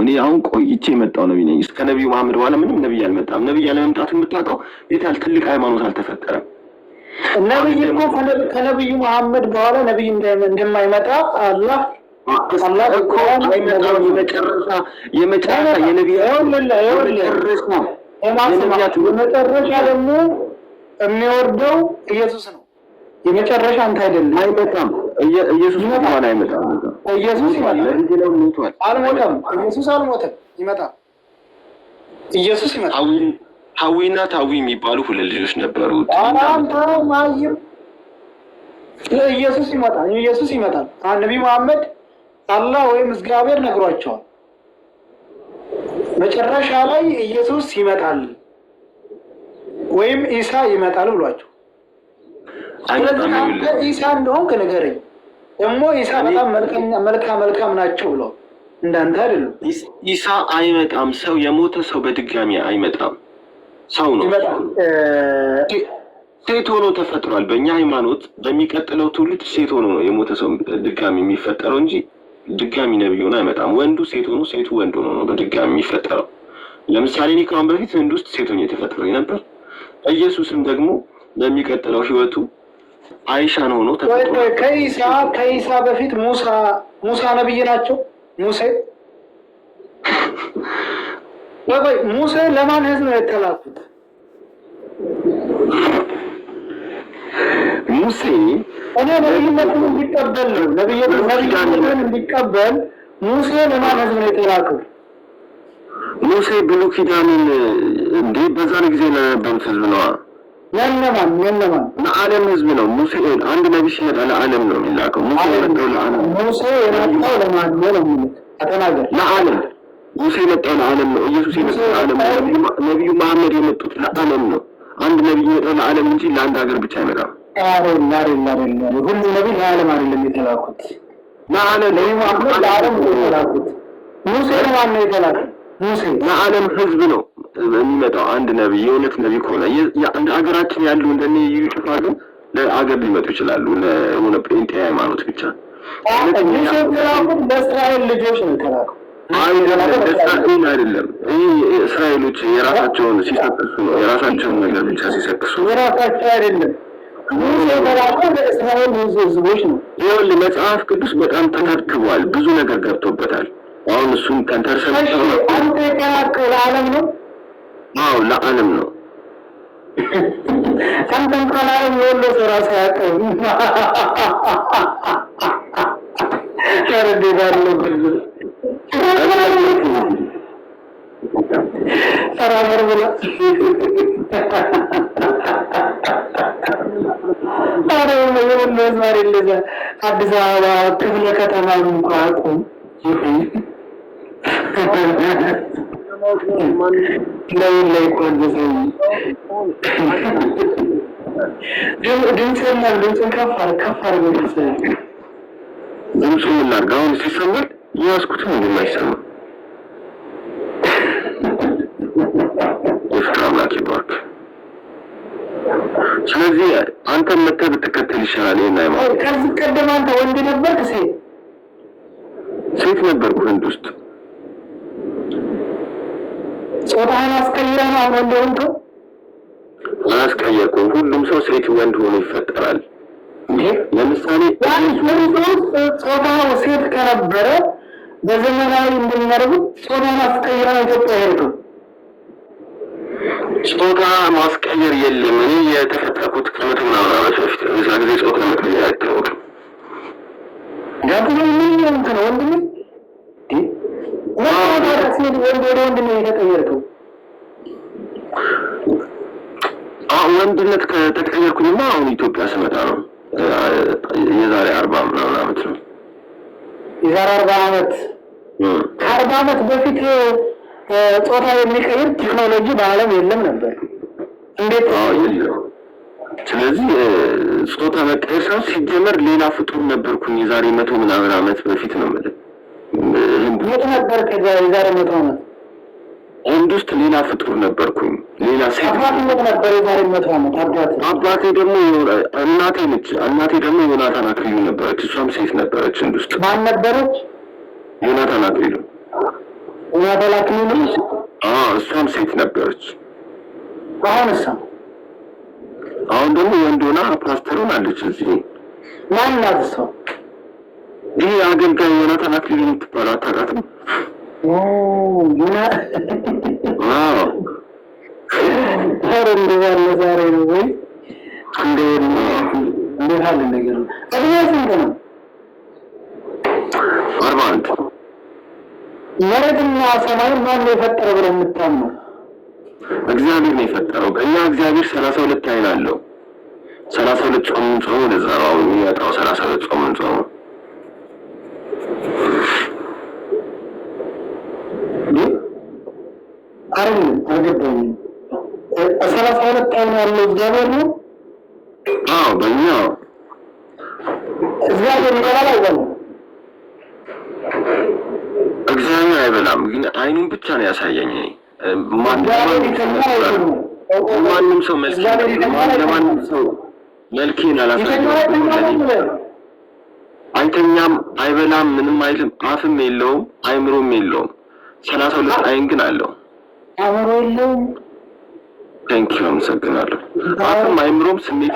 እኔ አሁን ቆይቼ የመጣው ነብይ ነኝ። እስከ ነብዩ መሐመድ በኋላ ምንም ነብይ አልመጣም። ነብይ ያለመምጣቱ የምታውቀው የታል? ትልቅ ሃይማኖት አልተፈጠረም። ነብይ እኮ ከነብዩ መሐመድ በኋላ ነብይ እንደማይመጣ አላህ እኮ አይመጣም። የመጨረሻ የመጨረሻ ደግሞ የሚወርደው ኢየሱስ ነው። የመጨረሻ አንተ አይደለም። አይመጣም። ኢየሱስ ማን አይመጣም? ኢየሱስ ይመጣል። አልሞተም። ኢየሱስ አልሞተም። ይመጣል። ኢየሱስ ይመጣል። ሀዊና ታዊ የሚባሉ ሁለት ልጆች ነበሩ። አንተ ማይም ኢየሱስ ይመጣል። ኢየሱስ ይመጣል። ነብዩ መሐመድ አላህ ወይም እግዚአብሔር ነግሯቸዋል። መጨረሻ ላይ ኢየሱስ ይመጣል ወይም ኢሳ ይመጣል ብሏቸው። ስለዚህ አንተ ኢሳ እንደሆንክ ንገረኝ። ደግሞ ኢሳ በጣም መልካም ናቸው ብለው እንዳንተ አይደለም። ኢሳ አይመጣም። ሰው የሞተ ሰው በድጋሚ አይመጣም። ሰው ነው። ሴት ሆኖ ተፈጥሯል። በእኛ ሃይማኖት በሚቀጥለው ትውልድ ሴት ሆኖ ነው የሞተ ሰው ድጋሚ የሚፈጠረው እንጂ ድጋሚ ነብይ ሆኖ አይመጣም። ወንዱ ሴት ሆኖ ሴቱ ወንድ ሆኖ ነው በድጋሚ የሚፈጠረው። ለምሳሌ እኔ ከአሁን በፊት ህንድ ውስጥ ሴት ሆኜ ተፈጥሮ ነበር። ኢየሱስም ደግሞ በሚቀጥለው ህይወቱ አይሻን ሆኖ ተፈጥሮ። ከኢሳ በፊት ሙሳ ነብይ ናቸው። ሙሴ ለማን ህዝብ ነው የተላኩት? ሙሴ እኔ ነብይነትን እንዲቀበል ነው። ነብይነትን እንዲቀበል ሙሴ ለማን ህዝብ ነው የተላከው? ሙሴ ብሉይ ኪዳንን እንዴ በዛን ጊዜ ለነበሩት ህዝብ ነው። የነማን ለዓለም ህዝብ ነው። ሙሴ አንድ ነብይ ሲመጣ ለዓለም ነው የሚላከው። ሙሴ የመጣው ለዓለም። ሙሴ የመጣው ለማን ነው? ተናገር። ለዓለም ሙሴ የመጣው ለዓለም ነው። ኢየሱስ የመጣው ለዓለም ነው። ነብዩ መሐመድ የመጡት ለዓለም ነው። አንድ ነብይ የመጣው ለዓለም እንጂ ለአንድ ሀገር ብቻ አይመጣም። ሁሉ ነብይ ለዓለም አይደለም የተላኩት። ለዓለም ነው የተላኩት። ሙሴ ለማን ነው የተላከው? ሙሴ ለዓለም ህዝብ ነው የሚመጣው። አንድ ነብይ የእውነት ነብይ ከሆነ የአንድ ሀገራችን ያሉ እንደኔ ይጭፋሉ ለአገር ሊመጡ ይችላሉ። ለሆነ ጴንጤ ሃይማኖት ብቻ ሙሴ የተላኩት ለእስራኤል ልጆች ነው የተላከው። እስራኤል አይደለም። እስራኤሎች የራሳቸውን ሲሰክሱ ነው። የራሳቸውን ነገር ብቻ ሲሰክሱ የራሳቸው አይደለም። ሙሴ የተላከው ለእስራኤል ህዝቦች ነው። ይኸውልህ መጽሐፍ ቅዱስ በጣም ተከትቧል። ብዙ ነገር ገብቶበታል። አሁን እሱን ተንተርሰን አንተ የተላከው ለዓለም ነው። አዎ ለዓለም ነው። አንተም ከዓለም የወሎ ሰው ራስህ ያውቀው ተረድዳለሁ። ተራመር ብላ ዛሬ ለዛ አዲስ አበባ ክፍለ ከተማ እንኳ አቁም ለምን ላይ ቆንጆ ድምፅን ከፍ አድርገው ድምፁ ምን ላድርግ? አሁን ሲሰማል የያዝኩትን እንደማይሰማ የፍቅር አምላክ ይባርክ። ስለዚህ አንተን መተህ ብትከተል ይሻላል። ይሄን ሃይማኖት ከዚህ ቀደም አንተ ወንድ ነበርክ? ሴት ነበርኩ ህንድ ውስጥ። ጾታህን አስቀይረህ ነው አሁን ወንድ ሆንከው? አላስቀየርኩም። ሁሉም ሰው ሴት ወንድ ሆኖ ይፈጠራል። ለምሳሌ ጾታው ሴት ከነበረ በዘመናዊ እንደሚያደርጉት ጾታን አስቀይረህ ኢትዮጵያ ሄድከው። ጾታ ማስቀየር የለም። እኔ የተፈጠርኩት ከመቶ ምናምን ዓመት በፊት ነው። እዛ ጊዜ ጾታ መቀየር አይታወቅም። ጋብሎ ምን እንትን ወንድም ወንድ ነው የተቀየርከው። ወንድነት ከተቀየርኩኝማ አሁን ኢትዮጵያ ስመጣ ነው። የዛሬ 40 ምናምን ዓመት ነው። የዛሬ 40 ዓመት ከ40 ዓመት በፊት ጾታ የሚቀይር ቴክኖሎጂ በዓለም የለም ነበር። እንዴት የለም። ስለዚህ ጾታ መቀየር ሳይሆን ሲጀመር ሌላ ፍጡር ነበርኩኝ የዛሬ 100 ምናምን ዓመት በፊት ነው ማለት። የት ነበር የዛሬ 100 ዓመት? ህንድ ውስጥ ሌላ ፍጡር ነበርኩኝ። ሌላ ሴት ነበር የዛሬ 100 ዓመት። አባቴ ደግሞ እናቴ ነች። እናቴ ደግሞ ዮናታን አክሊሉ ነበረች። እሷም ሴት ነበረች። ህንድ ውስጥ ማን ነበረች? ዮናታን አክሊሉ። የሚያበላ አክሊሉ እሷም ሴት ነበረች። አሁን ደግሞ ወንድ ሆና ፓስተር ሆናለች። እዚህ ማን ናት እሷ? ይህ አገልጋይ ዮናታን አክሊሉ የምትባለው አታውቃትም? እንደዛ ዛሬ ነው ወይ እንዴት አለ ነገር ነው። ስንት ነው? 41 መሬትና ሰማይ ማን ነው የፈጠረው ብለው የምታምነው? እግዚአብሔር ነው የፈጠረው። እኛ እግዚአብሔር 32 አይን አለው። 32 ጾምን ጾሙ ለዛ ነው የሚያጣው 32 ጾምን ጾሙ አልገባኝም። 32 አይን ያለው እግዚአብሔር ነው። በእኛ እግዚአብሔር ይበላል አይበላም? እግዚአብሔር አይበላም፣ ግን አይኑን ብቻ ነው ያሳየኝ። ማንም ሰው ለማንም ሰው መልኬን አላሳየም። አይተኛም፣ አይበላም፣ ምንም አይልም። አፍም የለውም፣ አይምሮም የለውም። 32 አይን ግን አለው። አእምሮ የለውም። ቴንኪው፣ አመሰግናለሁ። አፍም አይምሮም ስሜት